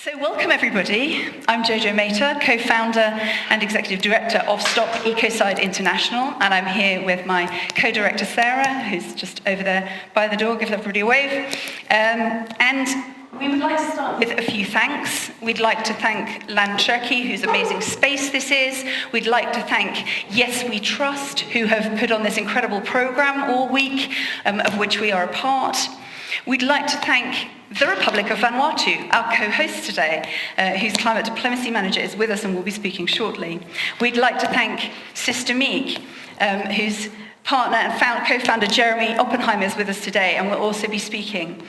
So welcome everybody. I'm Jojo Mehta, co-founder and executive director of Stop Ecocide International, and I'm here with my co-director Sarah, who's just over there by the door. Give everybody a wave. And we would like to start with a few thanks. We'd like to thank Lan Space, whose amazing space this is. We'd like to thank Yes We Trust, who have put on this incredible program all week, of which we are a part. We'd like to thank the Republic of Vanuatu, our co-host today, whose climate diplomacy manager is with us and will be speaking shortly. We'd like to thank Sister Meek, whose partner and co-founder Jeremy Oppenheimer is with us today and will also be speaking.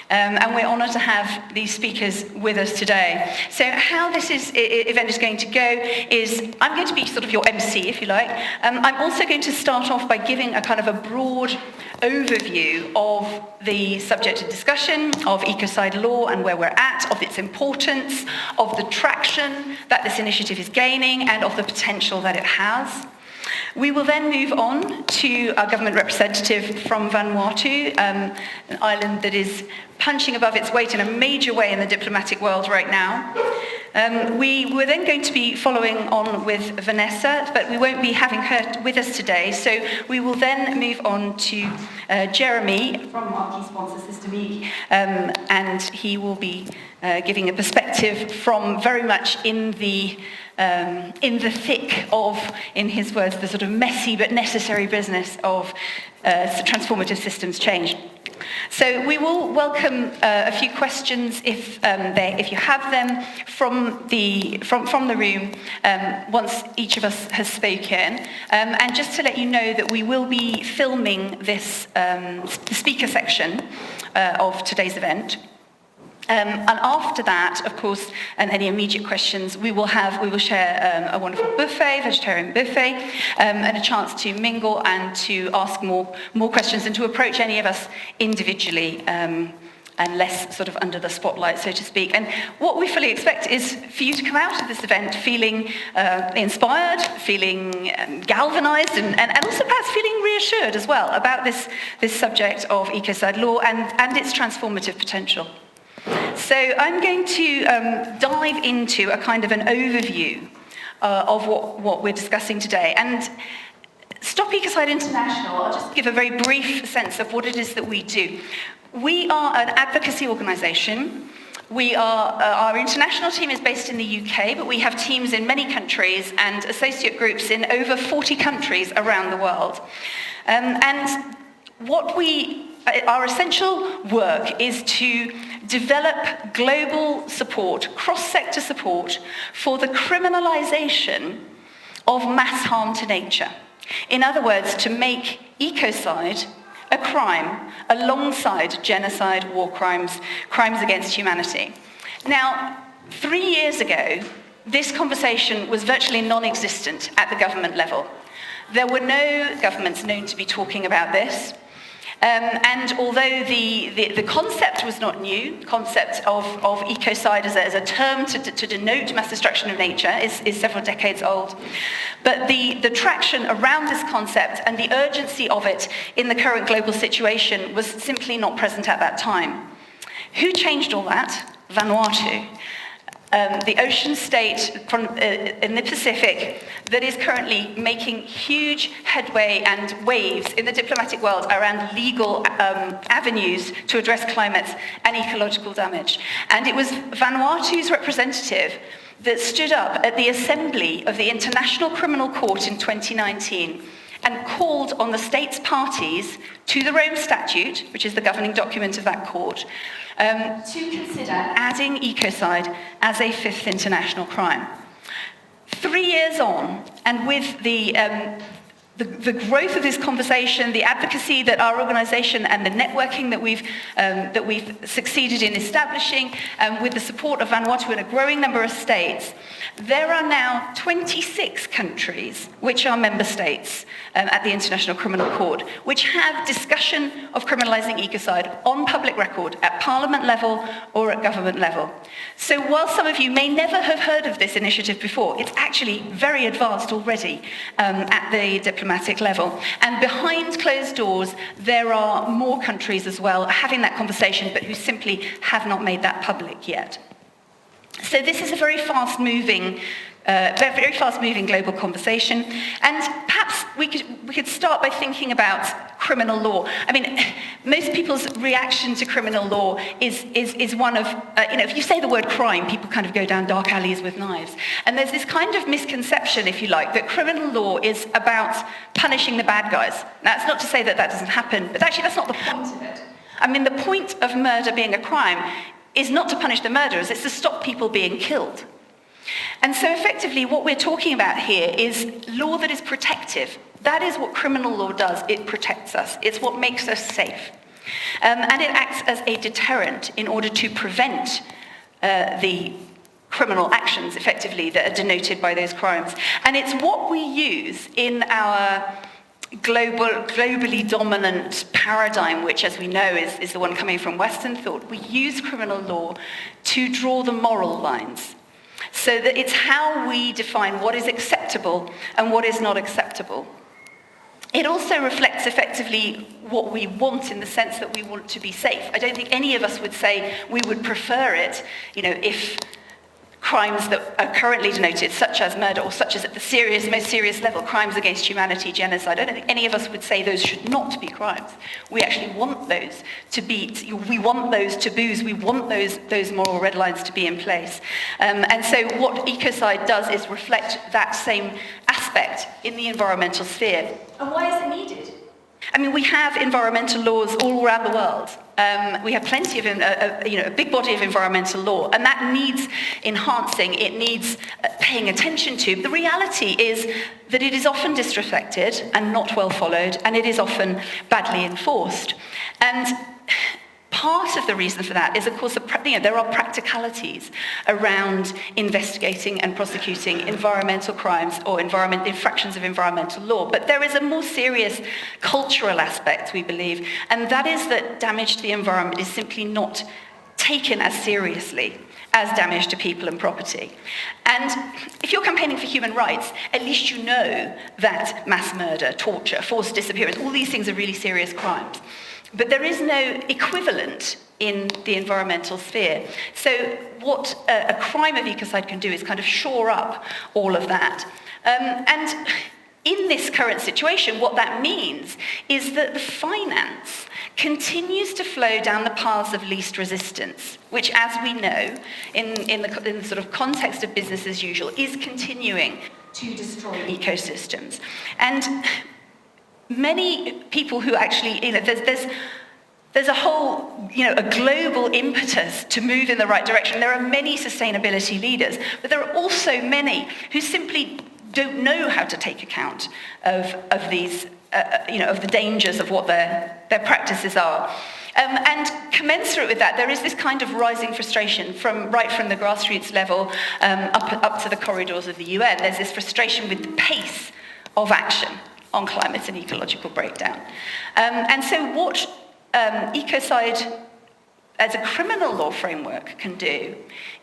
And we're honoured to have these speakers with us today. So how this event is going to go is, I'm going to be sort of your MC, if you like. I'm also going to start off by giving a kind of a broad overview of the subject of discussion, of ecocide law and where we're at, of its importance, of the traction that this initiative is gaining, and of the potential that it has. We will then move on to our government representative from Vanuatu, an island that is punching above its weight in a major way in the diplomatic world right now. We were then going to be following on with Vanessa, but we won't be having her with us today. So we will then move on to Jeremy from our key sponsor, Sister Meek, and he will be giving a perspective from very much in the thick of, in his words, the sort of messy but necessary business of transformative systems change. So we will welcome a few questions if you have them from the room once each of us has spoken. And just to let you know that we will be filming this speaker section of today's event. And after that, of course, and any immediate questions, we will share a wonderful buffet, vegetarian buffet, and a chance to mingle and to ask more questions and to approach any of us individually, and less sort of under the spotlight, so to speak. And what we fully expect is for you to come out of this event feeling inspired, feeling galvanized, and also perhaps feeling reassured as well about this subject of ecocide law and its transformative potential. So I'm going to dive into a kind of an overview of what we're discussing today. And Stop Ecocide International, I'll just give a very brief sense of what it is that we do. We are an advocacy organisation. Our international team is based in the UK, but we have teams in many countries and associate groups in over 40 countries around the world. And our essential work is to develop global support, cross-sector support, for the criminalisation of mass harm to nature. In other words, to make ecocide a crime alongside genocide, war crimes, crimes against humanity. Now, 3 years ago, this conversation was virtually non-existent at the government level. There were no governments known to be talking about this. And although the concept was not new, the concept of ecocide as a term to denote mass destruction of nature is several decades old. But the traction around this concept and the urgency of it in the current global situation was simply not present at that time. Who changed all that? Vanuatu. The ocean state in the Pacific that is currently making huge headway and waves in the diplomatic world around legal avenues to address climate and ecological damage. And it was Vanuatu's representative that stood up at the assembly of the International Criminal Court in 2019 and called on the state's parties to the Rome Statute, which is the governing document of that court, to consider adding ecocide as a fifth international crime. 3 years on, and with the growth of this conversation, the advocacy that our organisation and the networking that we've succeeded in establishing, with the support of Vanuatu and a growing number of states, there are now 26 countries which are member states at the International Criminal Court, which have discussion of criminalising ecocide on public record at parliament level or at government level. So while some of you may never have heard of this initiative before, it's actually very advanced already at the diplomatic level. And behind closed doors, there are more countries as well having that conversation, but who simply have not made that public yet. So this is a very fast-moving global conversation, and perhaps we could start by thinking about criminal law. I mean, most people's reaction to criminal law is one of, if you say the word crime, people kind of go down dark alleys with knives. And there's this kind of misconception, if you like, that criminal law is about punishing the bad guys. Now, it's not to say that that doesn't happen, but actually that's not the point of it. I mean, the point of murder being a crime is not to punish the murderers, it's to stop people being killed. And so effectively what we're talking about here is law that is protective. That is what criminal law does. It protects us. It's what makes us safe. And it acts as a deterrent in order to prevent the criminal actions, effectively, that are denoted by those crimes. And it's what we use in our globally dominant paradigm, which, as we know, is the one coming from Western thought. We use criminal law to draw the moral lines, so that it's how we define what is acceptable and what is not acceptable. It also reflects effectively what we want, in the sense that we want to be safe. I don't think any of us would say we would prefer it, if crimes that are currently denoted, such as murder, or such as at the most serious level, crimes against humanity, genocide. I don't think any of us would say those should not be crimes. We actually want those to be, we want those taboos, we want those moral red lines to be in place. And so what Ecocide does is reflect that same aspect in the environmental sphere. And why is it needed? I mean, we have environmental laws all around the world. We have plenty of, a big body of environmental law, and that needs enhancing. It needs paying attention to. The reality is that it is often disrespected and not well followed, and it is often badly enforced. And part of the reason for that is, of course, there are practicalities around investigating and prosecuting environmental crimes or infractions of environmental law. But there is a more serious cultural aspect, we believe, and that is that damage to the environment is simply not taken as seriously as damage to people and property. And if you're campaigning for human rights, at least you know that mass murder, torture, forced disappearance, all these things are really serious crimes. But there is no equivalent in the environmental sphere. So what a crime of ecocide can do is kind of shore up all of that. And in this current situation, what that means is that the finance continues to flow down the paths of least resistance, which, as we know, in the sort of context of business as usual, is continuing to destroy ecosystems. And many people who actually, there's a whole, a global impetus to move in the right direction. There are many sustainability leaders, but there are also many who simply don't know how to take account of these, of the dangers of what their practices are. And commensurate with that, there is this kind of rising frustration right from the grassroots level up to the corridors of the UN. There's this frustration with the pace of action on climate and ecological breakdown. And so what Ecocide as a criminal law framework can do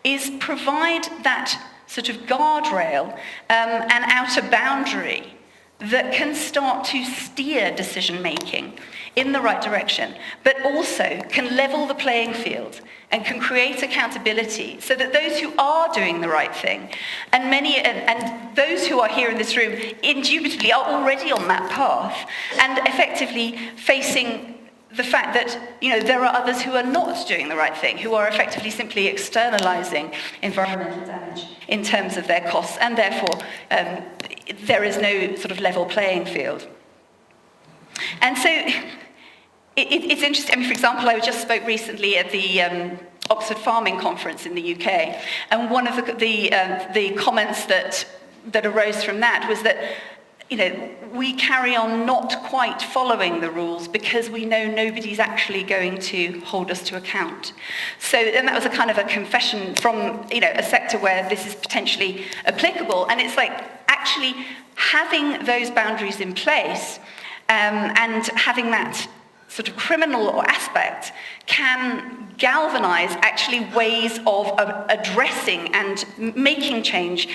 is provide that sort of guardrail and outer boundary that can start to steer decision-making in the right direction, but also can level the playing field and can create accountability so that those who are doing the right thing, and those who are here in this room indubitably are already on that path and effectively facing the fact that there are others who are not doing the right thing, who are effectively simply externalizing environmental damage in terms of their costs, and therefore there is no sort of level playing field. And so it's interesting. I mean, for example, I just spoke recently at the Oxford Farming Conference in the UK, and one of the comments that arose from that was that we carry on not quite following the rules because we know nobody's actually going to hold us to account. So, and that was a kind of a confession from, a sector where this is potentially applicable. And it's like actually having those boundaries in place and having that sort of criminal aspect can galvanize actually ways of addressing and making change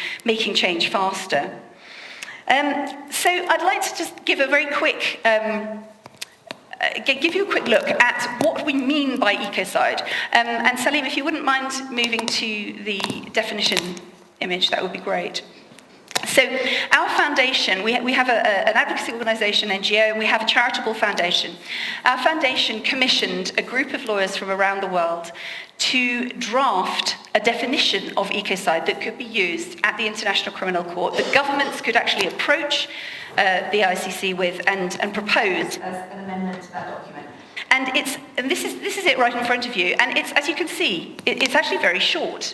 faster. So I'd like to just give a very quick give you a quick look at what we mean by ecocide. And Salim, if you wouldn't mind moving to the definition image, that would be great. So our foundation, we have an advocacy organisation, NGO, and we have a charitable foundation. Our foundation commissioned a group of lawyers from around the world to draft a definition of ecocide that could be used at the International Criminal Court, that governments could actually approach the ICC with and propose as an amendment to that document. And this is it right in front of you, and it's, as you can see, it's actually very short.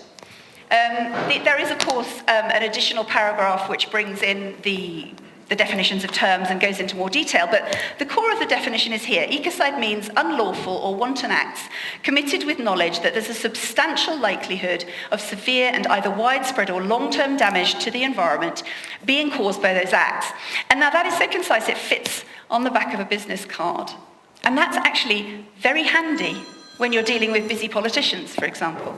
There is, of course, an additional paragraph which brings in the definitions of terms and goes into more detail, but the core of the definition is here. Ecocide means unlawful or wanton acts committed with knowledge that there's a substantial likelihood of severe and either widespread or long-term damage to the environment being caused by those acts. And now that is so concise it fits on the back of a business card. And that's actually very handy when you're dealing with busy politicians, for example.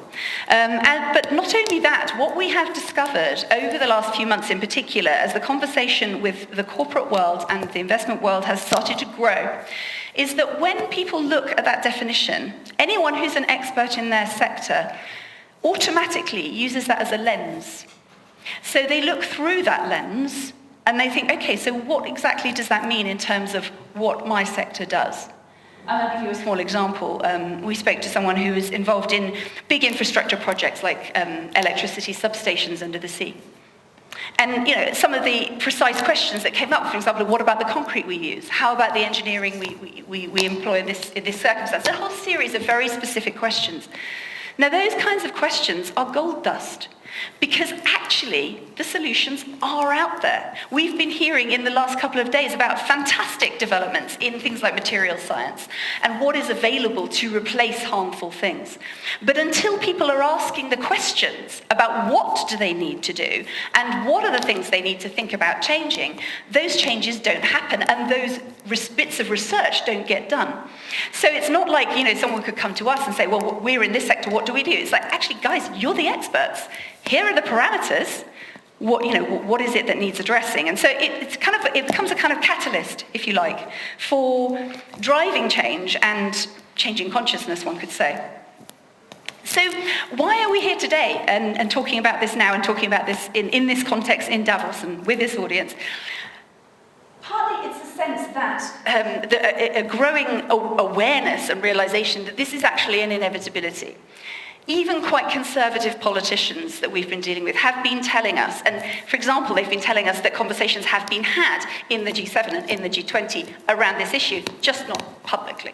But not only that, what we have discovered over the last few months in particular, as the conversation with the corporate world and the investment world has started to grow, is that when people look at that definition, anyone who's an expert in their sector automatically uses that as a lens. So they look through that lens and they think, okay, so what exactly does that mean in terms of what my sector does? I'll give you a small example. We spoke to someone who was involved in big infrastructure projects like electricity substations under the sea. And some of the precise questions that came up, for example, what about the concrete we use? How about the engineering we employ in this circumstance? A whole series of very specific questions. Now, those kinds of questions are gold dust, because actually the solutions are out there. We've been hearing in the last couple of days about fantastic developments in things like material science and what is available to replace harmful things. But until people are asking the questions about what do they need to do and what are the things they need to think about changing, those changes don't happen and those bits of research don't get done. So it's not like, someone could come to us and say, well, we're in this sector, what do we do? It's like, actually, guys, you're the experts. Here are the parameters. What is it that needs addressing? And so it becomes a kind of catalyst, if you like, for driving change and changing consciousness, one could say. So why are we here today and talking about this now and talking about this in this context in Davos and with this audience? Partly it's a sense that a growing awareness and realization that this is actually an inevitability. Even quite conservative politicians that we've been dealing with have been telling us, and for example, they've been telling us that conversations have been had in the G7 and in the G20 around this issue, just not publicly.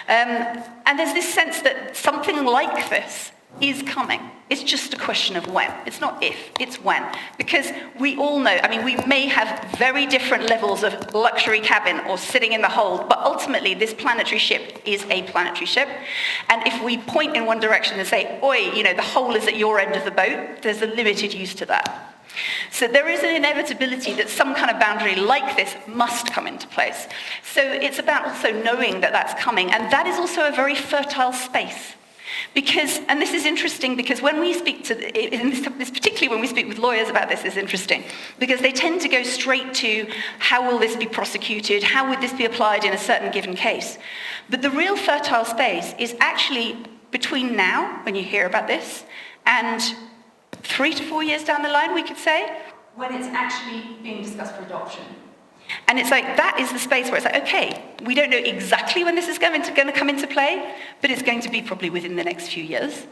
And there's this sense that something like this is coming. It's just a question of when. It's not if, it's when. Because we all know, we may have very different levels of luxury cabin or sitting in the hold, but ultimately this planetary ship is a planetary ship. And if we point in one direction and say, oi, the hole is at your end of the boat, there's a limited use to that. So there is an inevitability that some kind of boundary like this must come into place. So it's about also knowing that that's coming, and that is also a very fertile space. Because, and this is interesting because when we speak particularly when we speak with lawyers about this is interesting, because they tend to go straight to how will this be prosecuted, how would this be applied in a certain given case. But the real fertile space is actually between now, when you hear about this, and 3 to 4 years down the line, we could say, when it's actually being discussed for adoption. And it's like, that is the space where it's like, okay, we don't know exactly when this is going to come into play, but it's going to be probably within the next few years.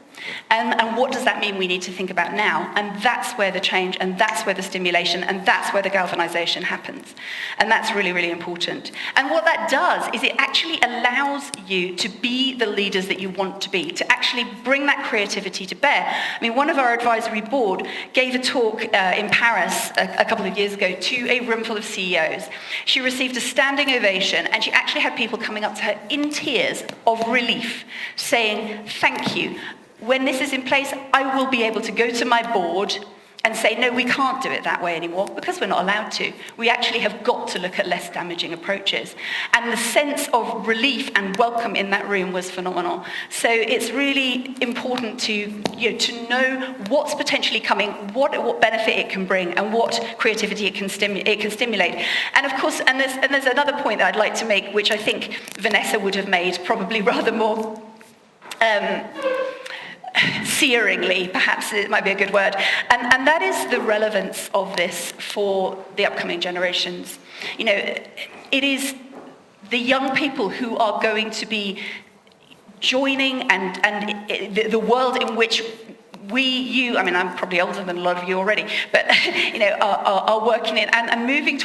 And what does that mean we need to think about now? And that's where the change, and that's where the stimulation, and that's where the galvanization happens. And that's really, really important. And what that does is it actually allows you to be the leaders that you want to be, to actually bring that creativity to bear. One of our advisory board gave a talk in Paris a couple of years ago to a room full of CEOs. She received a standing ovation, and she actually had people coming up to her in tears of relief, saying, thank you. When this is in place, I will be able to go to my board and say, no, we can't do it that way anymore, because we're not allowed to. We actually have got to look at less damaging approaches. And the sense of relief and welcome in that room was phenomenal. So it's really important to know what's potentially coming, what benefit it can bring, and what creativity it can stimulate. And of course, and there's another point that I'd like to make, which I think Vanessa would have made probably rather more searingly, perhaps it might be a good word, and that is the relevance of this for the upcoming generations. It is the young people who are going to be joining and the world in which I'm probably older than a lot of you already, but are working in and moving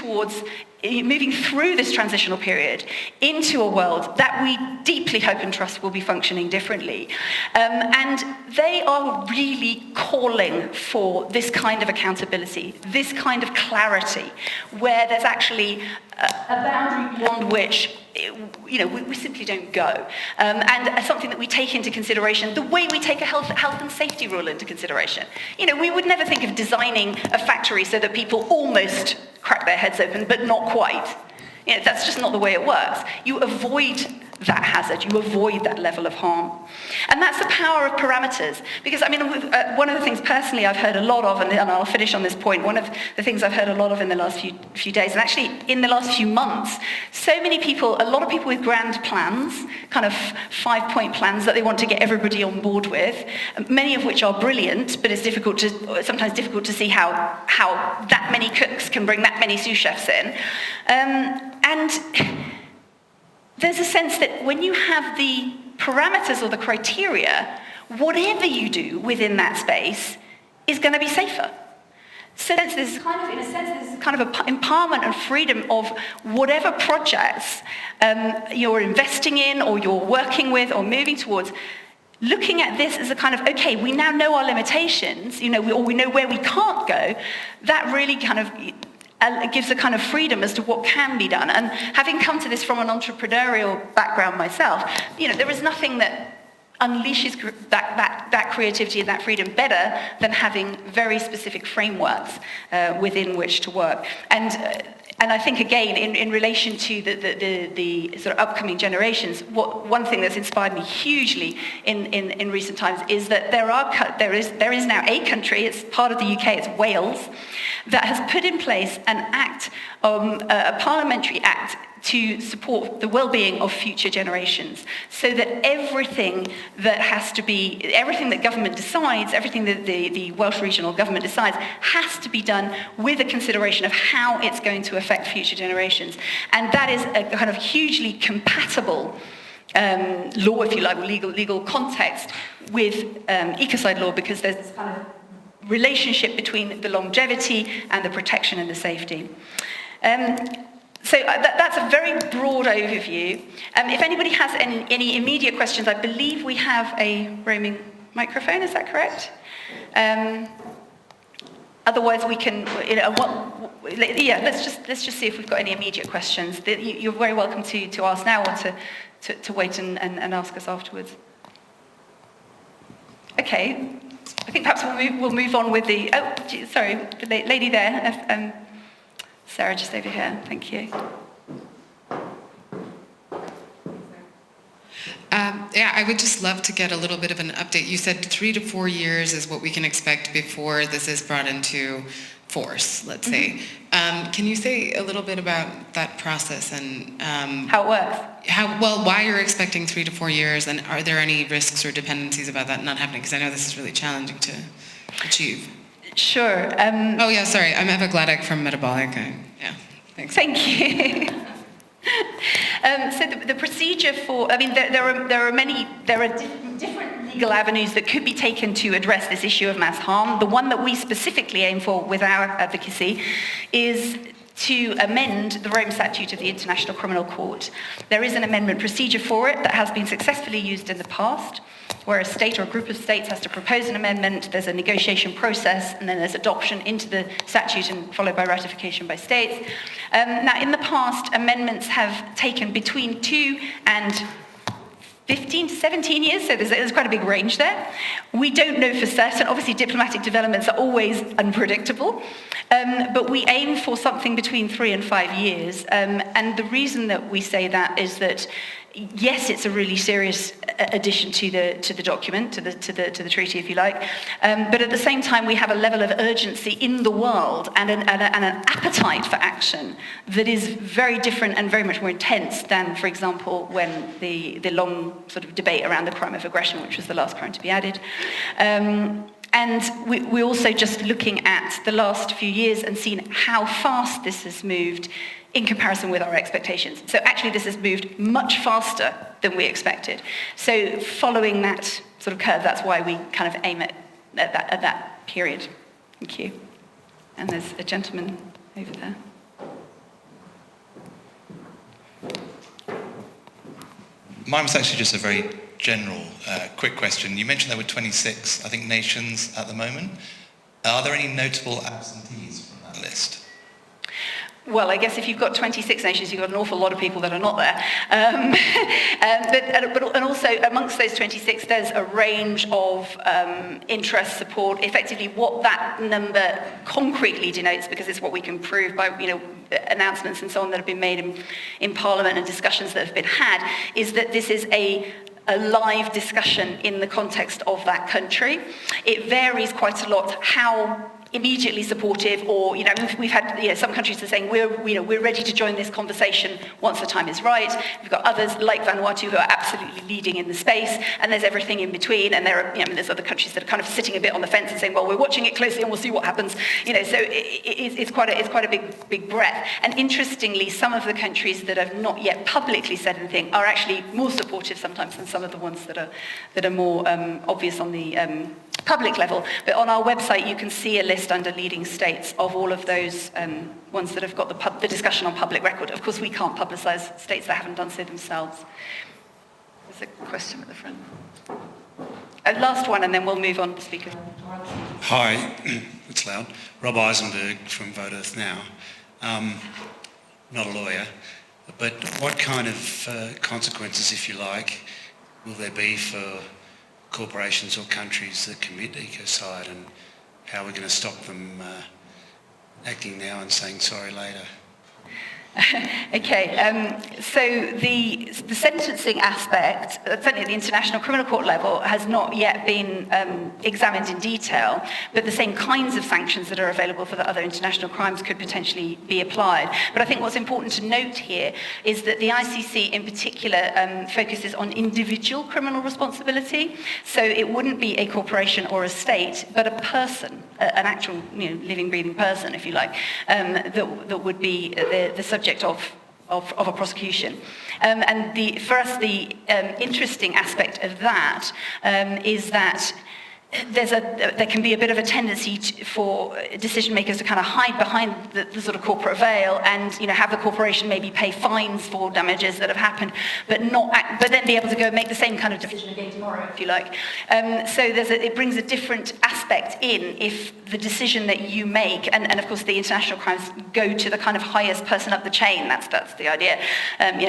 through this transitional period into a world that we deeply hope and trust will be functioning differently. And they are really calling for this kind of accountability, this kind of clarity, where there's actually a boundary beyond which we simply don't go. And something that we take into consideration, the way we take a health and safety rule into consideration. We would never think of designing a factory so that people almost crack their heads open, but not quite. That's just not the way it works. You avoid that hazard, you avoid that level of harm. And that's the power of parameters. Because, one of the things personally I've heard a lot of, and I'll finish on this point, one of the things I've heard a lot of in the last few days, and actually in the last few months, a lot of people with grand plans, kind of 5-point plans that they want to get everybody on board with, many of which are brilliant, but it's sometimes difficult to see how that many cooks can bring that many sous chefs in. And there's a sense that when you have the parameters or the criteria, whatever you do within that space is going to be safer. So there's kind of empowerment and freedom of whatever projects you're investing in or you're working with or moving towards, looking at this as a kind of, okay, we now know our limitations, or we know where we can't go. That really kind of gives a kind of freedom as to what can be done. And having come to this from an entrepreneurial background myself, there is nothing that unleashes that creativity and that freedom better than having very specific frameworks within which to work. And I think, again, in relation to the sort of upcoming generations, one thing that's inspired me hugely in recent times is that there is now a country, it's part of the UK, it's Wales, that has put in place an act, a parliamentary act to support the well-being of future generations, so that everything that government decides, everything that the Welsh regional government decides, has to be done with a consideration of how it's going to affect future generations. And that is a kind of hugely compatible law, if you like, legal context with Ecocide law, because there's this kind of relationship between the longevity and the protection and the safety. So that's a very broad overview. If anybody has any immediate questions, I believe we have a roaming microphone, is that correct? Otherwise we can, let's just see if we've got any immediate questions. You're very welcome to ask now or to wait and ask us afterwards. Okay, I think perhaps we'll move on with the lady there. Sarah, just over here. Thank you. I would just love to get a little bit of an update. You said 3 to 4 years is what we can expect before this is brought into force, let's say. Can you say a little bit about that process and how it works? Why you're expecting 3 to 4 years, and are there any risks or dependencies about that not happening? Because I know this is really challenging to achieve. Sure. Sorry. I'm Eva Gladek from Metabolic. Thanks. Thank you. So the procedure there are different legal avenues that could be taken to address this issue of mass harm. The one that we specifically aim for with our advocacy is to amend the Rome Statute of the International Criminal Court. There is an amendment procedure for it that has been successfully used in the past, where a state or a group of states has to propose an amendment, there's a negotiation process, and then there's adoption into the statute and followed by ratification by states. Now, in the past, amendments have taken between 2 and 15 to 17 years, so there's quite a big range there. We don't know for certain. Obviously, diplomatic developments are always unpredictable, but we aim for something between 3 and 5 years. And the reason that we say that is that, yes, it's a really serious addition to the document, to the treaty, if you like. But at the same time, we have a level of urgency in the world and an appetite for action that is very different and very much more intense than, for example, when the long sort of debate around the crime of aggression, which was the last crime to be added. And we're also just looking at the last few years and seeing how fast this has moved in comparison with our expectations. So actually this has moved much faster than we expected. So following that sort of curve, that's why we kind of aim at that period. Thank you. And there's a gentleman over there. Mine was actually just a very general, quick question. You mentioned there were 26, I think, nations at the moment. Are there any notable absentees from that list? Well, I guess if you've got 26 nations, you've got an awful lot of people that are not there. But also amongst those 26, there's a range of interest, support, effectively what that number concretely denotes, because it's what we can prove by, announcements and so on that have been made in Parliament and discussions that have been had, is that this is a live discussion in the context of that country. It varies quite a lot how immediately supportive, or we've had some countries that are saying we're ready to join this conversation once the time is right. We've got others like Vanuatu who are absolutely leading in the space, and there's everything in between. And there's other countries that are kind of sitting a bit on the fence and saying, well, we're watching it closely and we'll see what happens. So it's quite a big breadth. And interestingly, some of the countries that have not yet publicly said anything are actually more supportive sometimes than some of the ones that are more obvious on the public level. But on our website, you can see a list under leading states of all of those ones that have got the discussion on public record. Of course, we can't publicise states that haven't done so themselves. There's a question at the front. Last one, and then we'll move on to speakers. Hi, it's loud. Rob Eisenberg from Vote Earth Now. Not a lawyer, but what kind of consequences, if you like, will there be for corporations or countries that commit ecocide, and how are we going to stop them acting now and saying sorry later? Okay, so the sentencing aspect, certainly at the International Criminal Court level, has not yet been examined in detail, but the same kinds of sanctions that are available for the other international crimes could potentially be applied. But I think what's important to note here is that the ICC in particular focuses on individual criminal responsibility, so it wouldn't be a corporation or a state, but a person, an actual living, breathing person, if you like, that would be the subject of a prosecution. And for us, the interesting aspect of that is that there can be a bit of a tendency for decision makers to kind of hide behind the sort of corporate veil and have the corporation maybe pay fines for damages that have happened, but then be able to go and make the same kind of decision again tomorrow, if you like. So it brings a different aspect in if the decision that you make, and of course the international crimes go to the kind of highest person up the chain. That's the idea.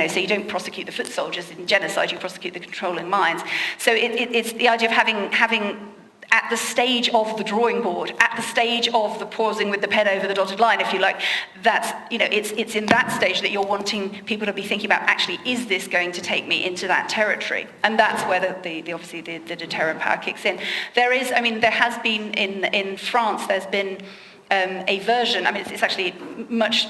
So you don't prosecute the foot soldiers in genocide; you prosecute the controlling minds. So it's the idea of having at the stage of the drawing board, at the stage of the pausing with the pen over the dotted line, if you like, that's, it's in that stage that you're wanting people to be thinking about, actually, is this going to take me into that territory? And that's where obviously the deterrent power kicks in. There has been, in France, there's been a version, it's actually much,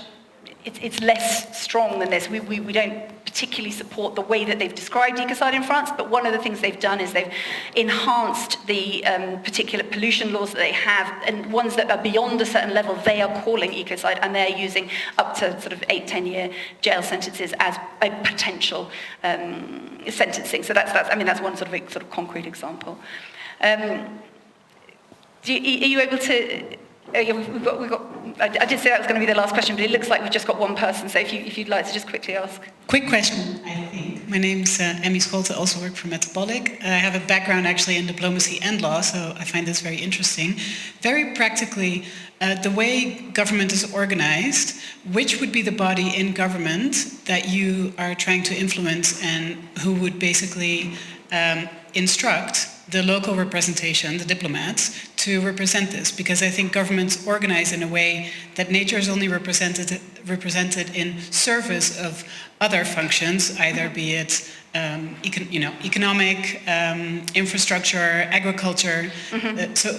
it's less strong than this. We don't particularly support the way that they've described ecocide in France, but one of the things they've done is they've enhanced the particular pollution laws that they have, and ones that are beyond a certain level they are calling ecocide, and they're using up to sort of 8-10 year jail sentences as a potential sentencing. So that's one sort of concrete example. Are you able to? We've got. I did say that was going to be the last question, but it looks like we've just got one person. So if you'd like to just quickly ask. Quick question, I think. My name's Emmy Scholte, I also work for Metabolic. I have a background actually in diplomacy and law, so I find this very interesting. Very practically, the way government is organized, which would be the body in government that you are trying to influence and who would basically instruct the local representation, the diplomats, to represent this? Because I think governments organize in a way that nature is only represented in service of other functions, either be it economic, infrastructure, agriculture. So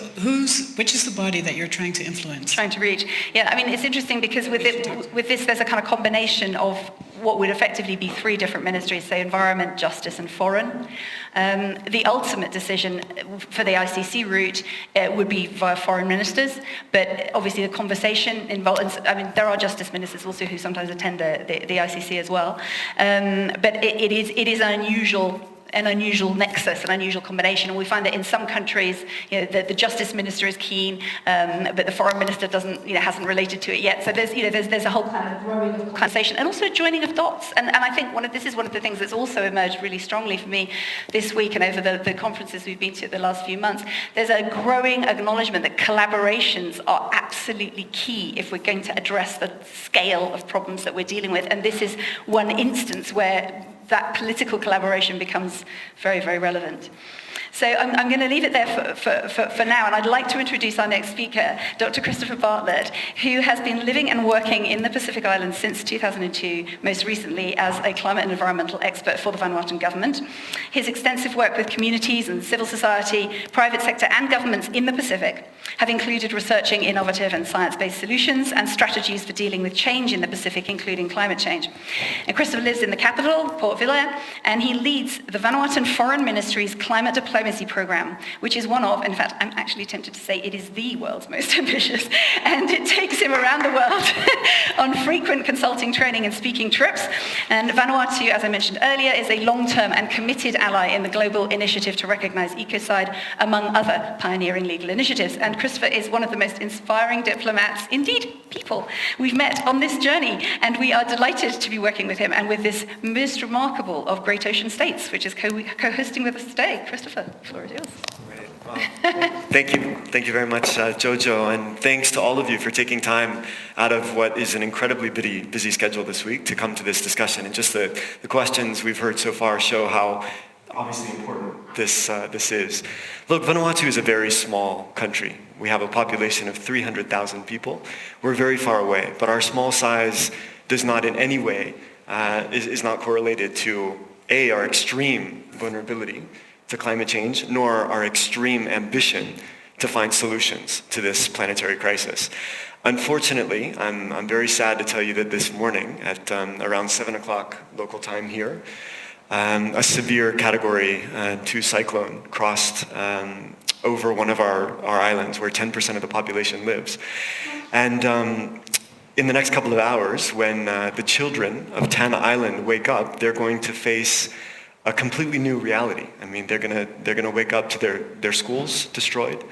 which is the body that you're trying to influence? Trying to reach. Yeah, I mean, it's interesting because with this, there's a kind of combination of what would effectively be three different ministries, so environment, justice, and foreign. The ultimate decision for the ICC route would be via foreign ministers, but obviously the conversation involves, I mean, there are justice ministers also who sometimes attend the ICC as well. But it is an unusual nexus, an unusual combination, and we find that in some countries, the justice minister is keen, but the foreign minister hasn't related to it yet. So there's a whole kind of growing conversation, and also joining of dots. And I think this is one of the things that's also emerged really strongly for me this week and over the conferences we've been to the last few months. There's a growing acknowledgement that collaborations are absolutely key if we're going to address the scale of problems that we're dealing with. And this is one instance where that political collaboration becomes very, very relevant. So I'm going to leave it there for now, and I'd like to introduce our next speaker, Dr. Christopher Bartlett, who has been living and working in the Pacific Islands since 2002, most recently as a climate and environmental expert for the Vanuatu government. His extensive work with communities and civil society, private sector and governments in the Pacific have included researching innovative and science-based solutions and strategies for dealing with change in the Pacific, including climate change. And Christopher lives in the capital, Port Vila, and he leads the Vanuatu Foreign Ministry's Climate Diplomacy Program, which is one of, in fact, I'm actually tempted to say it is the world's most ambitious, and it takes him around the world on frequent consulting, training, and speaking trips. And Vanuatu, as I mentioned earlier, is a long-term and committed ally in the global initiative to recognize Ecocide, among other pioneering legal initiatives. And Christopher is one of the most inspiring diplomats, indeed people, we've met on this journey, and we are delighted to be working with him and with this most remarkable of great ocean states, which is co-hosting with us today. Christopher, the floor is yours. Thank you very much, Jojo, and thanks to all of you for taking time out of what is an incredibly busy schedule this week to come to this discussion. And just the questions we've heard so far show how obviously important this is. Look, Vanuatu is a very small country. We have a population of 300,000 people. We're very far away, but our small size does not in any way, is not correlated to our extreme vulnerability to climate change, nor our extreme ambition to find solutions to this planetary crisis. Unfortunately, I'm very sad to tell you that this morning at around 7 o'clock local time here, a severe Category 2 cyclone crossed over one of our islands where 10% of the population lives. And in the next couple of hours, when the children of Tana Island wake up, they're going to face a completely new reality. I mean, they're gonna wake up to their schools destroyed.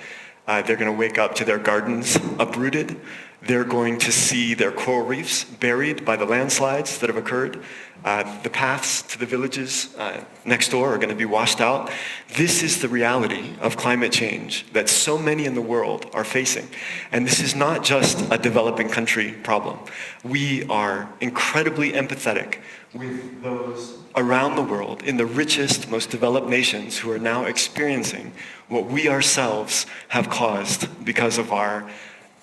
They're gonna wake up to their gardens uprooted. They're going to see their coral reefs buried by the landslides that have occurred. The paths to the villages next door are going to be washed out. This is the reality of climate change that so many in the world are facing. And this is not just a developing country problem. We are incredibly empathetic with those around the world in the richest, most developed nations who are now experiencing what we ourselves have caused because of our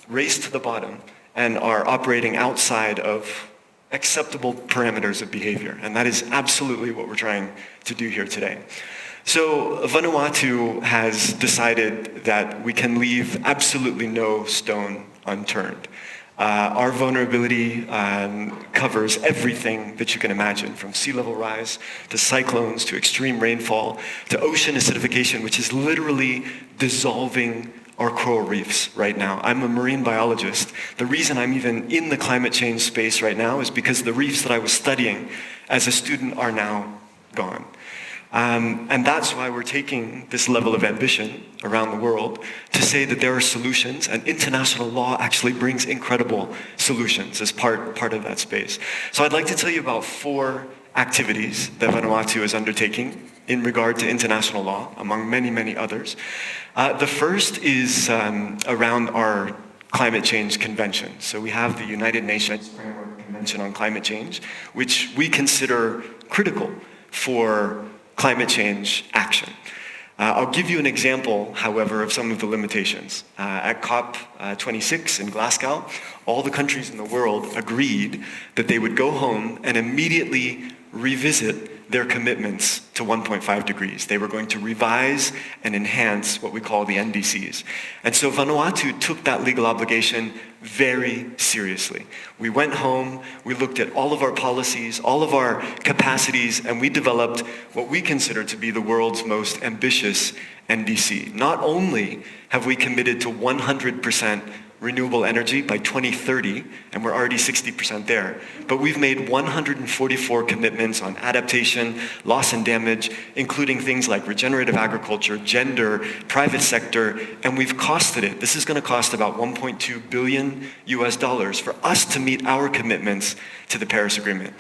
race to the bottom and are operating outside of acceptable parameters of behavior. And that is absolutely what we're trying to do here today. So Vanuatu has decided that we can leave absolutely no stone unturned. Our vulnerability covers everything that you can imagine, from sea level rise to cyclones to extreme rainfall to ocean acidification, which is literally dissolving our coral reefs right now. I'm a marine biologist. The reason I'm even in the climate change space right now is because the reefs that I was studying as a student are now gone. And that's why we're taking this level of ambition around the world to say that there are solutions, and international law actually brings incredible solutions as part of that space. So I'd like to tell you about 4 activities that Vanuatu is undertaking in regard to international law, among many, many others. The first is around our climate change convention. So we have the United Nations Framework Convention on Climate Change, which we consider critical for climate change action. I'll give you an example, however, of some of the limitations. At COP26 in Glasgow, all the countries in the world agreed that they would go home and immediately revisit their commitments to 1.5 degrees. They were going to revise and enhance what we call the NDCs. And so Vanuatu took that legal obligation very seriously. We went home, we looked at all of our policies, all of our capacities, and we developed what we consider to be the world's most ambitious NDC. Not only have we committed to 100% renewable energy by 2030, and we're already 60% there. But we've made 144 commitments on adaptation, loss and damage, including things like regenerative agriculture, gender, private sector, and we've costed it. This is going to cost about $1.2 billion for us to meet our commitments to the Paris Agreement.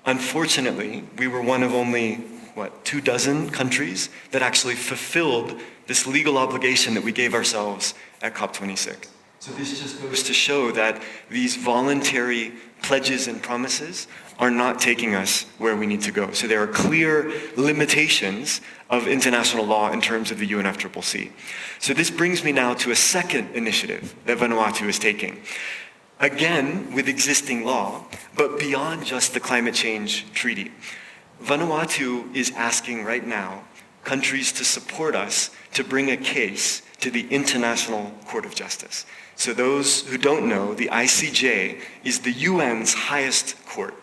Unfortunately, we were one of only 24 countries that actually fulfilled this legal obligation that we gave ourselves at COP26. So this just goes to show that these voluntary pledges and promises are not taking us where we need to go. So there are clear limitations of international law in terms of the UNFCCC. So this brings me now to a second initiative that Vanuatu is taking. Again, with existing law, but beyond just the climate change treaty. Vanuatu is asking right now countries to support us to bring a case to the International Court of Justice. So those who don't know, the ICJ is the UN's highest court.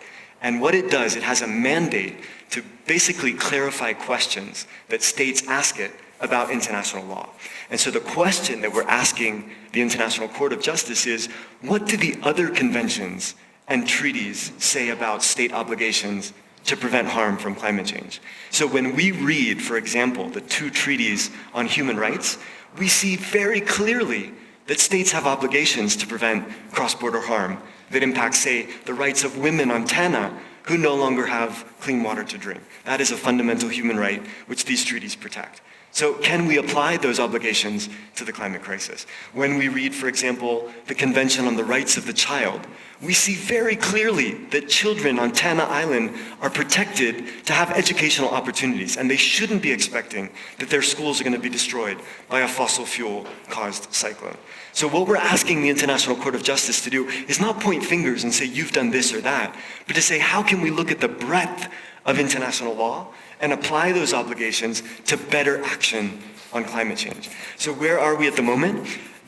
And what it does, it has a mandate to basically clarify questions that states ask it about international law. And so the question that we're asking the International Court of Justice is, what do the other conventions and treaties say about state obligations to prevent harm from climate change? So when we read, for example, the 2 treaties on human rights, we see very clearly that states have obligations to prevent cross-border harm that impacts, say, the rights of women on Tanna who no longer have clean water to drink. That is a fundamental human right which these treaties protect. So can we apply those obligations to the climate crisis? When we read, for example, the Convention on the Rights of the Child, we see very clearly that children on Tanna Island are protected to have educational opportunities, and they shouldn't be expecting that their schools are going to be destroyed by a fossil fuel-caused cyclone. So what we're asking the International Court of Justice to do is not point fingers and say, you've done this or that, but to say, how can we look at the breadth of international law and apply those obligations to better action on climate change? So where are we at the moment?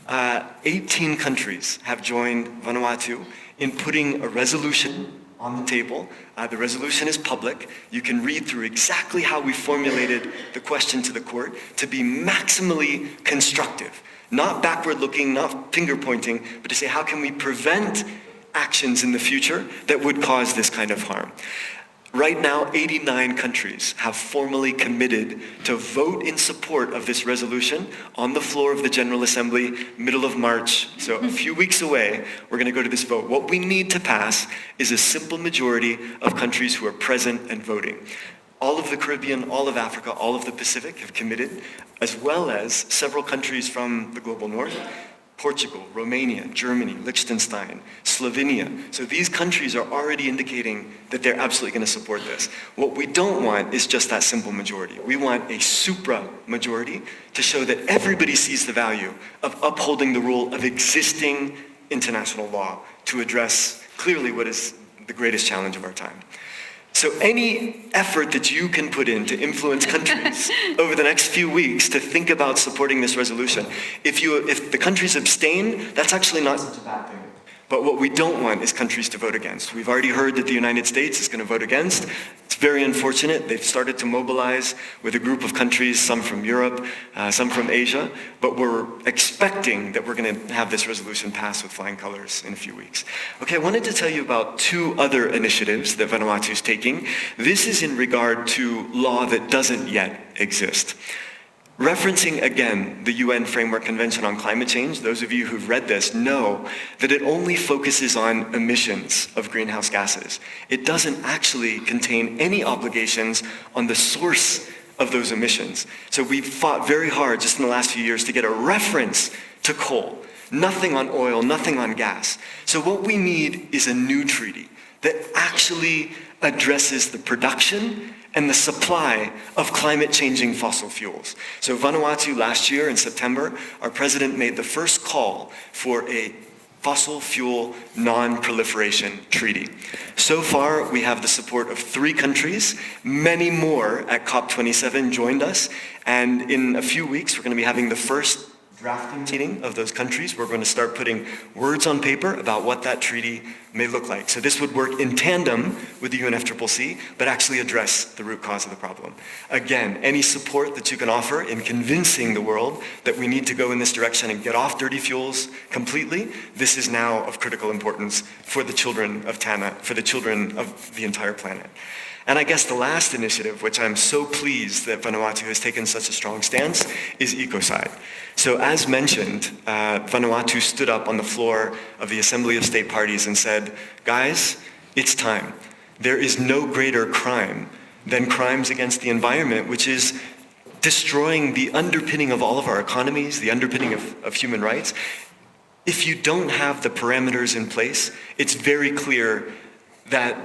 18 countries have joined Vanuatu in putting a resolution on the table. The resolution is public. You can read through exactly how we formulated the question to the court to be maximally constructive, not backward-looking, not finger-pointing, but to say, how can we prevent actions in the future that would cause this kind of harm? Right now, 89 countries have formally committed to vote in support of this resolution on the floor of the General Assembly, middle of March. So a few weeks away, we're going to go to this vote. What we need to pass is a simple majority of countries who are present and voting. All of the Caribbean, all of Africa, all of the Pacific have committed, as well as several countries from the global north. Portugal, Romania, Germany, Liechtenstein, Slovenia. So these countries are already indicating that they're absolutely going to support this. What we don't want is just that simple majority. We want a supra-majority to show that everybody sees the value of upholding the rule of existing international law to address clearly what is the greatest challenge of our time. So any effort that you can put in to influence countries over the next few weeks to think about supporting this resolution, if the countries abstain, that's actually not such a bad thing. But what we don't want is countries to vote against. We've already heard that the United States is going to vote against. It's very unfortunate. They've started to mobilize with a group of countries, some from Europe, some from Asia, but we're expecting that we're going to have this resolution passed with flying colors in a few weeks. Okay, I wanted to tell you about 2 other initiatives that Vanuatu is taking. This is in regard to law that doesn't yet exist. Referencing again the UN Framework Convention on Climate Change, those of you who've read this know that it only focuses on emissions of greenhouse gases. It doesn't actually contain any obligations on the source of those emissions. So we've fought very hard just in the last few years to get a reference to coal. Nothing on oil, nothing on gas. So what we need is a new treaty that actually addresses the production and the supply of climate-changing fossil fuels. So Vanuatu last year in September, our president made the first call for a fossil fuel non-proliferation treaty. So far, we have the support of 3 countries. Many more at COP27 joined us. And in a few weeks, we're going to be having the first drafting meeting of those countries. We're going to start putting words on paper about what that treaty may look like. So this would work in tandem with the UNFCCC, but actually address the root cause of the problem. Again, any support that you can offer in convincing the world that we need to go in this direction and get off dirty fuels completely, this is now of critical importance for the children of Tana, for the children of the entire planet. And I guess the last initiative, which I'm so pleased that Vanuatu has taken such a strong stance, is Ecocide. So as mentioned, Vanuatu stood up on the floor of the Assembly of State Parties and said, guys, it's time. There is no greater crime than crimes against the environment, which is destroying the underpinning of all of our economies, the underpinning of human rights. If you don't have the parameters in place, it's very clear that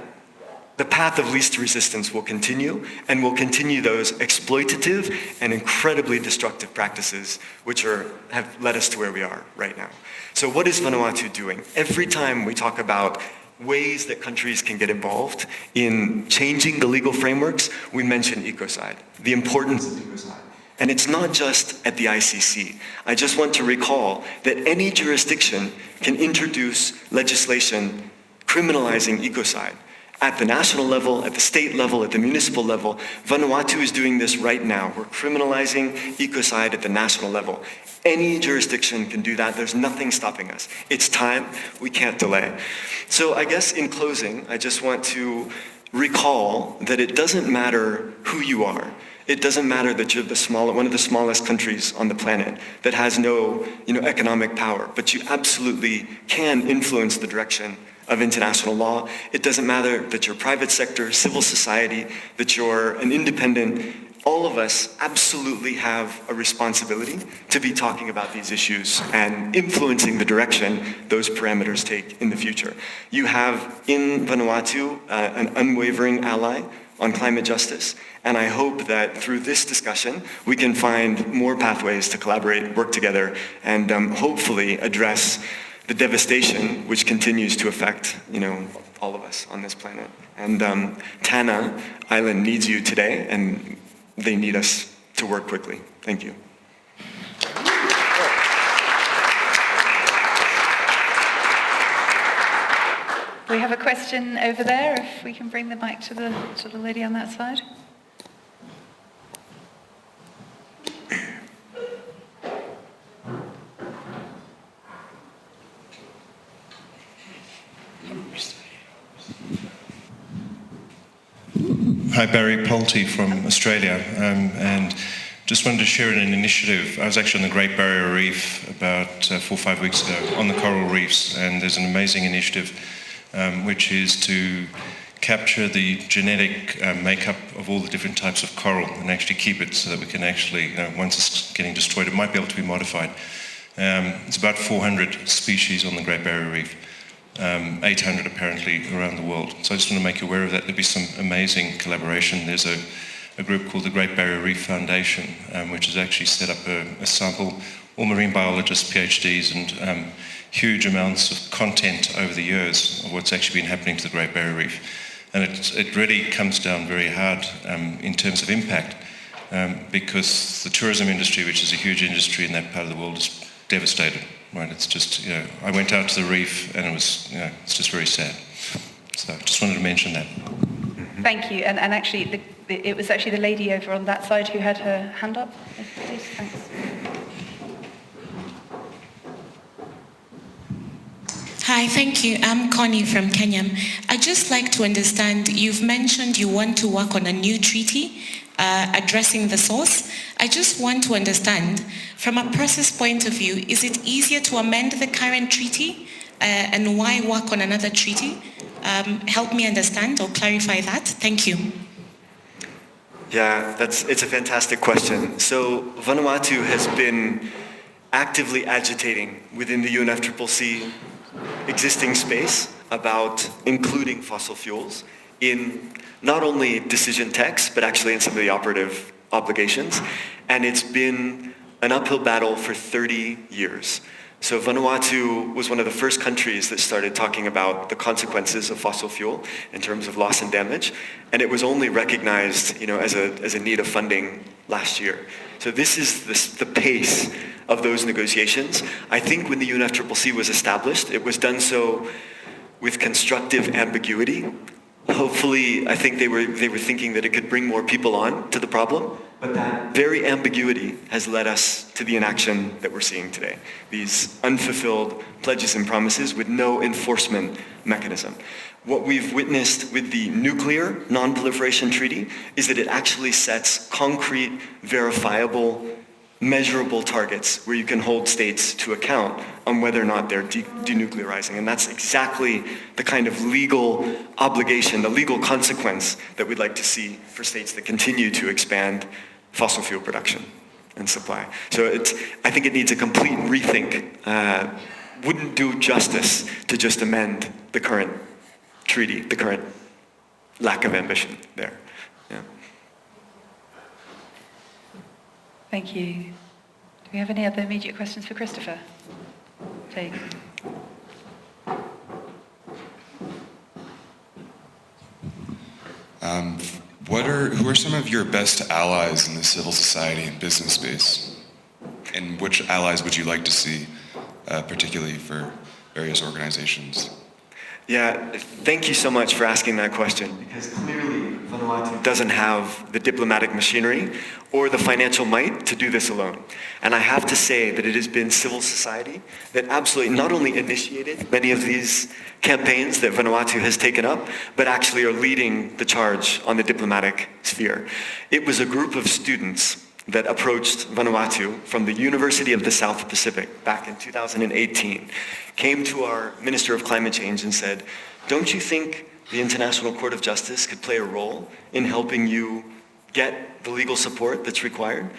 the path of least resistance will continue, and will continue those exploitative and incredibly destructive practices which have led us to where we are right now. So what is Vanuatu doing? Every time we talk about ways that countries can get involved in changing the legal frameworks, we mention Ecocide, the importance of Ecocide. And it's not just at the ICC. I just want to recall that any jurisdiction can introduce legislation criminalizing Ecocide. At the national level, at the state level, at the municipal level, Vanuatu is doing this right now. We're criminalizing ecocide at the national level. Any jurisdiction can do that. There's nothing stopping us. It's time. We can't delay. So I guess in closing, I just want to recall that it doesn't matter who you are. It doesn't matter that you're one of the smallest countries on the planet that has no, economic power, but you absolutely can influence the direction of international law. It doesn't matter that you're private sector, civil society, that you're an independent. All of us absolutely have a responsibility to be talking about these issues and influencing the direction those parameters take in the future. You have in Vanuatu an unwavering ally on climate justice, and I hope that through this discussion we can find more pathways to collaborate, work together, and hopefully address the devastation which continues to affect, all of us on this planet. And Tana Island needs you today, and they need us to work quickly. Thank you. We have a question over there, if we can bring the mic to the lady on that side. Hi, Barry Pulte from Australia, and just wanted to share an initiative. I was actually on the Great Barrier Reef about 4 or 5 weeks ago on the coral reefs, and there's an amazing initiative which is to capture the genetic makeup of all the different types of coral and actually keep it so that we can actually, once it's getting destroyed, it might be able to be modified. It's about 400 species on the Great Barrier Reef. 800 apparently around the world. So I just want to make you aware of that. There'll be some amazing collaboration. There's a group called the Great Barrier Reef Foundation, which has actually set up a sample, all marine biologists, PhDs, and huge amounts of content over the years of what's actually been happening to the Great Barrier Reef. And it really comes down very hard in terms of impact, because the tourism industry, which is a huge industry in that part of the world, is devastated. Right, it's just, I went out to the reef and it was, it's just very sad. So I just wanted to mention that. Thank you. And actually, it was actually the lady over on that side who had her hand up. Please, thanks. Hi, thank you. I'm Connie from Kenya. I'd just like to understand, you've mentioned you want to work on a new treaty. addressing the source. I just want to understand, from a process point of view, is it easier to amend the current treaty and why work on another treaty? Help me understand or clarify that. Thank you. Yeah, it's a fantastic question. So Vanuatu has been actively agitating within the UNFCCC existing space about including fossil fuels in not only decision texts, but actually in some of the operative obligations. And it's been an uphill battle for 30 years. So Vanuatu was one of the first countries that started talking about the consequences of fossil fuel in terms of loss and damage, and it was only recognized, as a need of funding last year. So this is the pace of those negotiations. I think when the UNFCCC was established, it was done so with constructive ambiguity. Hopefully, I think they were thinking that it could bring more people on to the problem, but that very ambiguity has led us to the inaction that we're seeing today. These unfulfilled pledges and promises with no enforcement mechanism. What we've witnessed with the nuclear non-proliferation treaty is that it actually sets concrete, verifiable, measurable targets where you can hold states to account on whether or not they're denuclearizing. And that's exactly the kind of legal obligation, the legal consequence that we'd like to see for states that continue to expand fossil fuel production and supply. So I think it needs a complete rethink. Wouldn't do justice to just amend the current treaty, the current lack of ambition there. Yeah. Thank you. Do we have any other immediate questions for Christopher? Please. Who are some of your best allies in the civil society and business space? And which allies would you like to see, particularly for various organizations? Yeah, thank you so much for asking that question, because clearly Vanuatu doesn't have the diplomatic machinery or the financial might to do this alone. And I have to say that it has been civil society that absolutely not only initiated many of these campaigns that Vanuatu has taken up, but actually are leading the charge on the diplomatic sphere. It was a group of students that approached Vanuatu from the University of the South Pacific back in 2018, came to our Minister of Climate Change and said, don't you think the International Court of Justice could play a role in helping you get the legal support that's required?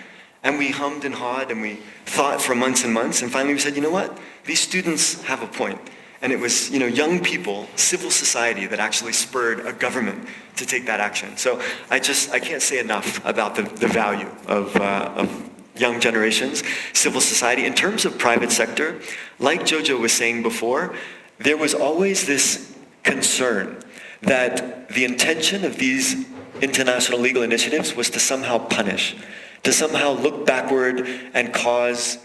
And we hummed and hawed and we thought for months and months, and finally we said, you know what? These students have a point. And it was, young people, civil society that actually spurred a government to take that action. So I can't say enough about the value of young generations, civil society. In terms of private sector, like Jojo was saying before, there was always this concern that the intention of these international legal initiatives was to somehow punish, to somehow look backward and cause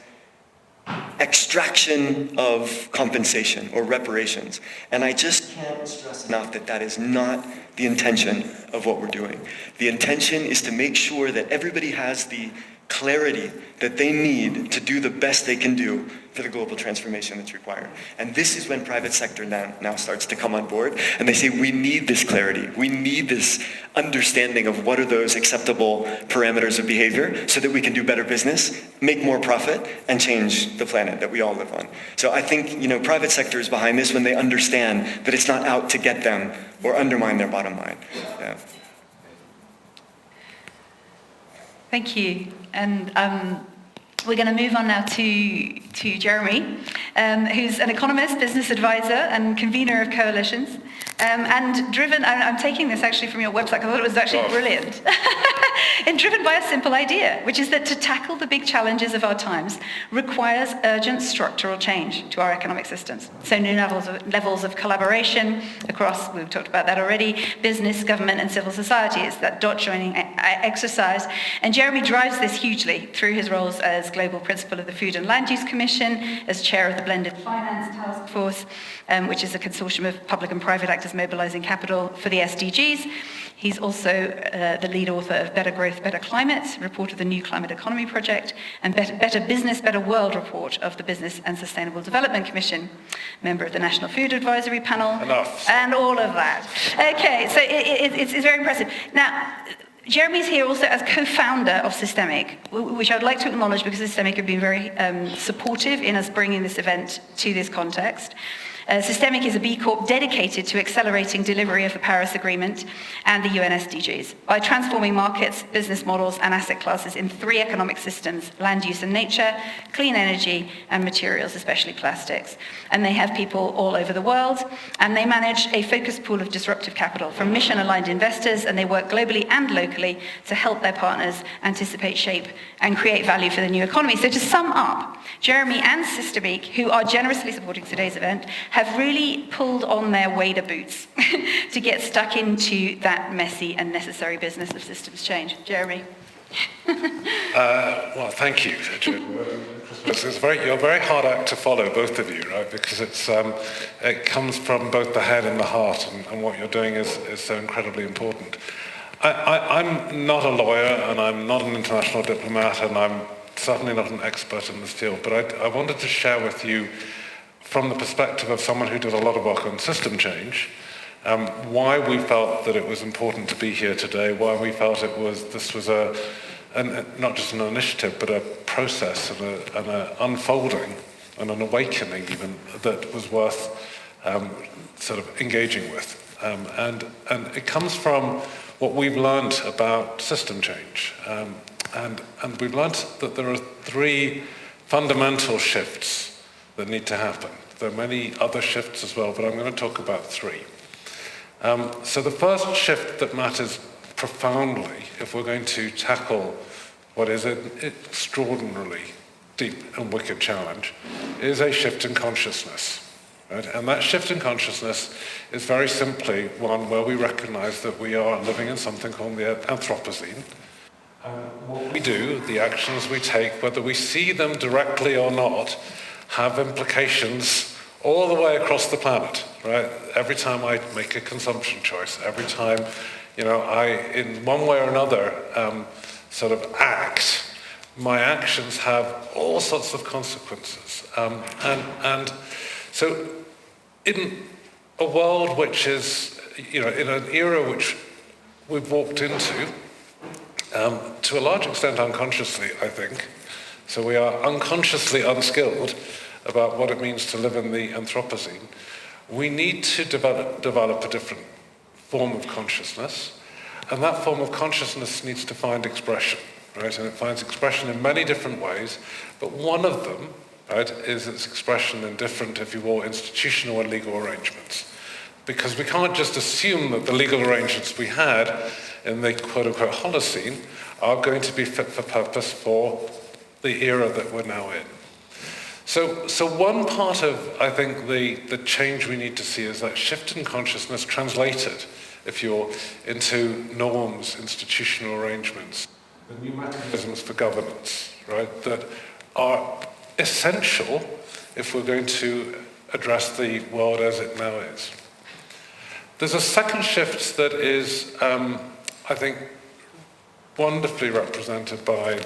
extraction of compensation or reparations. And I just can't stress enough that that is not the intention of what we're doing. The intention is to make sure that everybody has the clarity that they need to do the best they can do for the global transformation that's required. And this is when private sector now starts to come on board, and they say, we need this clarity. We need this understanding of what are those acceptable parameters of behavior so that we can do better business, make more profit, and change the planet that we all live on. So I think, private sector is behind this when they understand that it's not out to get them or undermine their bottom line. Yeah. Thank you. And we're going to move on now to Jeremy, who's an economist, business advisor, and convener of coalitions. And driven, I'm taking this actually from your website, because I thought it was actually brilliant, and driven by a simple idea, which is that to tackle the big challenges of our times requires urgent structural change to our economic systems. So new levels of collaboration across, we've talked about that already, business, government, and civil society. It's that dot joining exercise. And Jeremy drives this hugely through his roles as global principal of the Food and Land Use Commission, as chair of the Blended Finance Task Force, which is a consortium of public and private actors mobilizing capital for the SDGs. He's also the lead author of Better Growth, Better Climate, report of the New Climate Economy Project, and Better Business, Better World report of the Business and Sustainable Development Commission, member of the National Food Advisory Panel, and all of that. Okay, so it's very impressive. Now, Jeremy's here also as co-founder of Systemic, which I'd like to acknowledge because Systemic have been very supportive in us bringing this event to this context. Systemic is a B Corp dedicated to accelerating delivery of the Paris Agreement and the UN SDGs by transforming markets, business models, and asset classes in 3 economic systems: land use and nature, clean energy, and materials, especially plastics. And they have people all over the world, and they manage a focused pool of disruptive capital from mission-aligned investors, and they work globally and locally to help their partners anticipate, shape, and create value for the new economy. So to sum up, Jeremy and Systemic, who are generously supporting today's event, have really pulled on their wader boots to get stuck into that messy and necessary business of systems change. Jeremy. Well, thank you, you're a very hard act to follow, both of you, right? Because it comes from both the head and the heart, and what you're doing is so incredibly important. I'm not a lawyer, and I'm not an international diplomat, and I'm certainly not an expert in this field, but I wanted to share with you, from the perspective of someone who did a lot of work on system change, why we felt that it was important to be here today, why we felt this was not just an initiative, but a process and an unfolding and an awakening even that was worth sort of engaging with. And it comes from what we've learned about system change. And we've learned that there are 3 fundamental shifts that need to happen. There are many other shifts as well, but I'm going to talk about 3. So the first shift that matters profoundly, if we're going to tackle what is an extraordinarily deep and wicked challenge, is a shift in consciousness. Right? And that shift in consciousness is very simply one where we recognize that we are living in something called the Anthropocene. What we do, the actions we take, whether we see them directly or not, have implications all the way across the planet, right? Every time I make a consumption choice, every time, I, in one way or another, sort of act, my actions have all sorts of consequences. And so in a world which is, in an era which we've walked into, to a large extent unconsciously, I think, so we are unconsciously unskilled about what it means to live in the Anthropocene. We need to develop a different form of consciousness, and that form of consciousness needs to find expression, right? And it finds expression in many different ways, but one of them, right, is its expression in different, if you will, institutional and legal arrangements. Because we can't just assume that the legal arrangements we had in the quote-unquote Holocene are going to be fit for purpose for the era that we're now in. So one part of, I think, the change we need to see is that shift in consciousness translated, if you're into norms, institutional arrangements, the new mechanisms for governance, right, that are essential if we're going to address the world as it now is. There's a second shift that is, I think, wonderfully represented by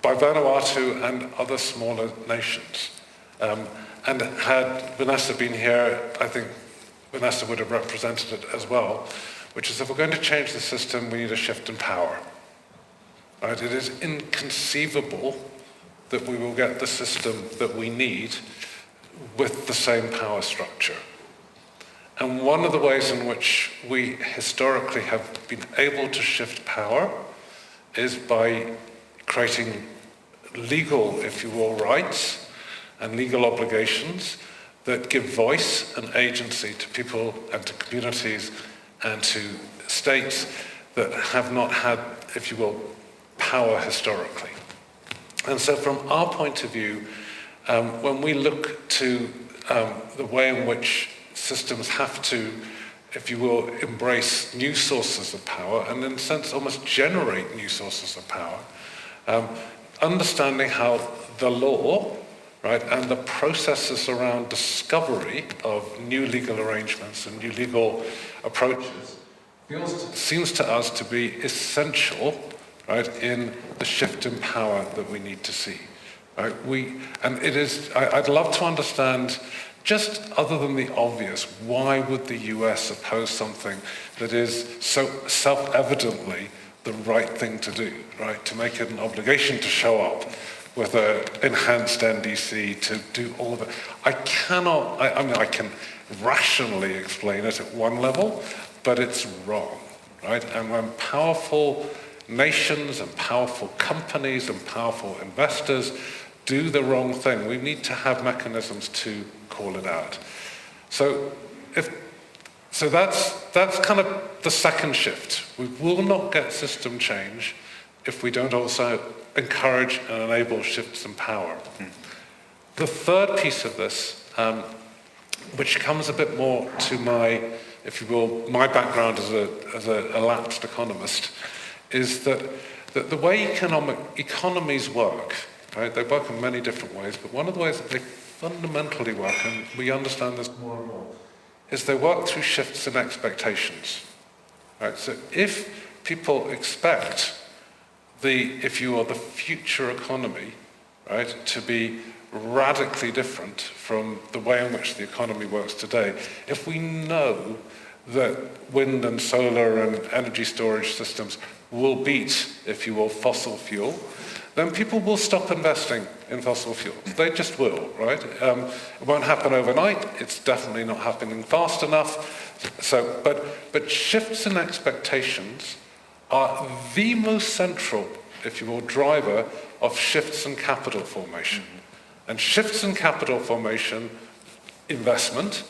by Vanuatu and other smaller nations. And had Vanessa been here, I think Vanessa would have represented it as well, which is if we're going to change the system, we need a shift in power. Right? It is inconceivable that we will get the system that we need with the same power structure. And one of the ways in which we historically have been able to shift power is by creating legal, if you will, rights and legal obligations that give voice and agency to people and to communities and to states that have not had, if you will, power historically. And so from our point of view, when we look to the way in which systems have to, if you will, embrace new sources of power and in a sense almost generate new sources of power, understanding how the law, right, and the processes around discovery of new legal arrangements and new legal approaches seems to us to be essential, right, in the shift in power that we need to see. Right? I'd love to understand just other than the obvious, why would the US oppose something that is so self-evidently the right thing to do, right? To make it an obligation to show up with an enhanced NDC, to do all of it. I can rationally explain it at one level, but it's wrong, right? And when powerful nations and powerful companies and powerful investors do the wrong thing, we need to have mechanisms to call it out. So that's kind of the second shift. We will not get system change if we don't also encourage and enable shifts in power. The third piece of this, which comes a bit more to my, if you will, my background as a lapsed economist, is that the way economies work, right? They work in many different ways, but one of the ways that they fundamentally work, and we understand this more and more, is they work through shifts in expectations, right? So if people expect the future economy, right, to be radically different from the way in which the economy works today, if we know that wind and solar and energy storage systems will beat, if you will, fossil fuel, then people will stop investing in fossil fuels. They just will, right? It won't happen overnight. It's definitely not happening fast enough. So, but shifts in expectations are the most central, if you will, driver of shifts in capital formation. And shifts in capital formation, investment,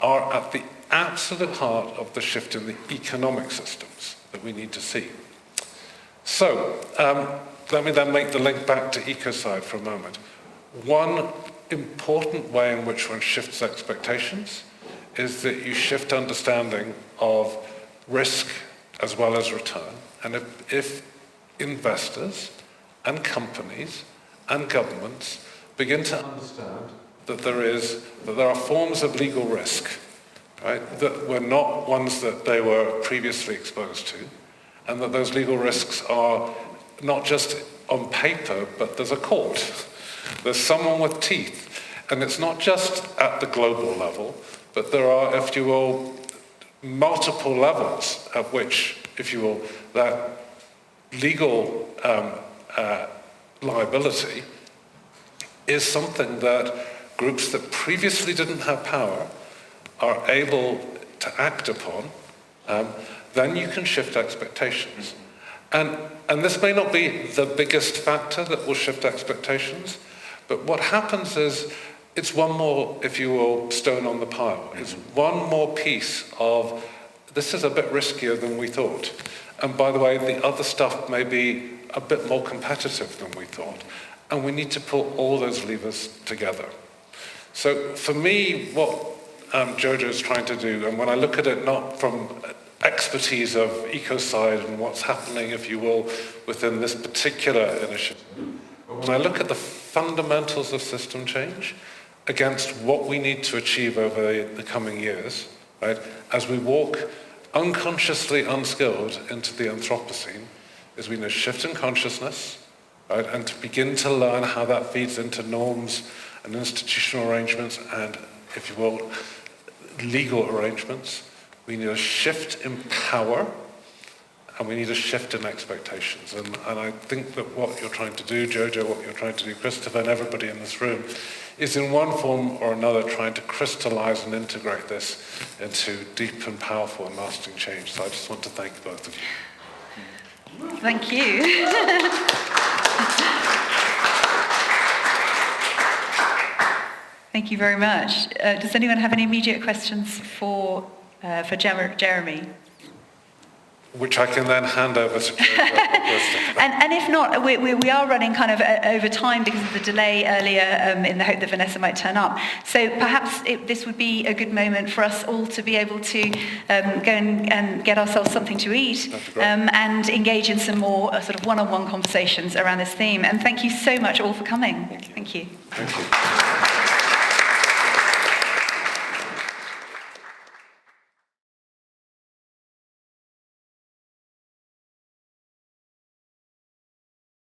are at the absolute heart of the shift in the economic systems that we need to see. So, let me then make the link back to Ecocide for a moment. One important way in which one shifts expectations is that you shift understanding of risk as well as return. And if investors and companies and governments begin to understand that there are forms of legal risk, right, that were not ones that they were previously exposed to, and that those legal risks are not just on paper, but there's a court. There's someone with teeth. And it's not just at the global level, but there are, if you will, multiple levels at which, if you will, that legal liability is something that groups that previously didn't have power are able to act upon. Then you can shift expectations. And this may not be the biggest factor that will shift expectations, but what happens is it's one more, if you will, stone on the pile. It's one more piece of, this is a bit riskier than we thought. And by the way, the other stuff may be a bit more competitive than we thought. And we need to pull all those levers together. So for me, what Jojo is trying to do, and when I look at it not from expertise of Ecocide and what's happening, if you will, within this particular initiative, but when I look at the fundamentals of system change against what we need to achieve over the coming years, right, as we walk unconsciously unskilled into the Anthropocene, is we need a shift in consciousness, right, and to begin to learn how that feeds into norms and institutional arrangements and, if you will, legal arrangements. We need a shift in power, and we need a shift in expectations. And I think that what you're trying to do, Jojo, what you're trying to do, Christopher, and everybody in this room, is in one form or another trying to crystallize and integrate this into deep and powerful and lasting change. So I just want to thank both of you. Thank you. Thank you very much. Does anyone have any immediate questions for Jeremy? Which I can then hand over to Jojo. And if not, we are running kind of over time because of the delay earlier in the hope that Vanessa might turn up. So perhaps this would be a good moment for us all to be able to go and get ourselves something to eat and engage in some more sort of one-on-one conversations around this theme. And thank you so much all for coming. Thank you. Thank you.